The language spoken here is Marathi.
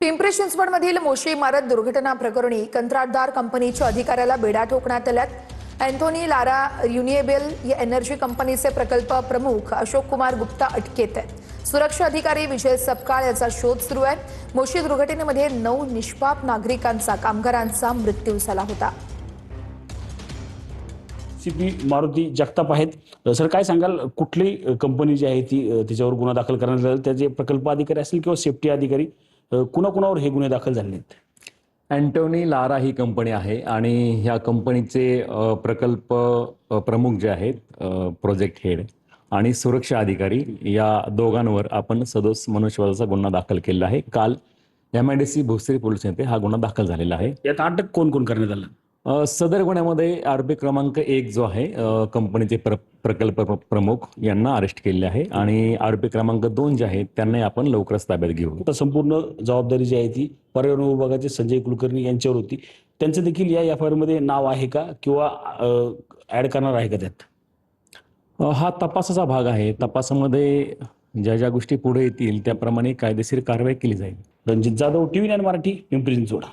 पिंपरी-चिंचवडमधील मोशी इमारत दुर्घटना प्रकरणी कंत्राटदार कंपनीच्या अधिकाऱ्याला बेड्या ठोकण्यात आल्यात. अँथोनी लारा रिन्युएबल एनर्जी कंपनीचे प्रकल्प प्रमुख अशोक कुमार गुप्ता अटकेत आहेत. सुरक्षा अधिकारी विजय सपकाळ याचा शोध सुरू आहे. मोशी दुर्घटनेमध्ये 9 निष्पाप नागरिकांचा कामगारांचा मृत्यू झाला होता. सीपी मारुती जगताप आहेत. सर, काय सांगाल, कुठली कंपनी जी आहे ती तिच्यावर गुन्हा दाखल करण्यात आला, त्याचे प्रकल्प अधिकारी असतील किंवा सेफ्टी अधिकारी, कुणाकुणावर हे गुन्हे दाखल झाले आहेत? अँटोनी लारा ही कंपनी आहे आणि ह्या कंपनीचे प्रकल्प प्रमुख जे आहेत, प्रोजेक्ट हेड आणि सुरक्षा अधिकारी, या दोघांवर आपण सदोष मनुष्यवधाचा गुन्हा दाखल केलेला आहे. काल MIDC भोसरी पोलीस येथे हा गुन्हा दाखल झालेला आहे. यात अटक कोण कोण करण्यात आलं? सदर गुन्ह्यामध्ये आरोपी क्रमांक 1 जो आहे, कंपनीचे प्रकल्प प्रमुख, यांना अरेस्ट केले आहे आणि आरोपी क्रमांक 2 जे आहेत त्यांनाही आपण लवकरच ताब्यात घेऊ. आता संपूर्ण जबाबदारी जी आहे ती पर्यावरण विभागाचे संजय कुलकर्णी यांच्यावर होती. त्यांचं देखील या FIR मध्ये नाव आहे का किंवा ऍड करणार आहे का त्यात? हा तपासाचा भाग आहे. तपासामध्ये ज्या ज्या गोष्टी पुढे येतील त्याप्रमाणे कायदेशीर कारवाई केली जाईल. रणजित जाधव, TV9 मराठी, पिंपरी चिंचवड.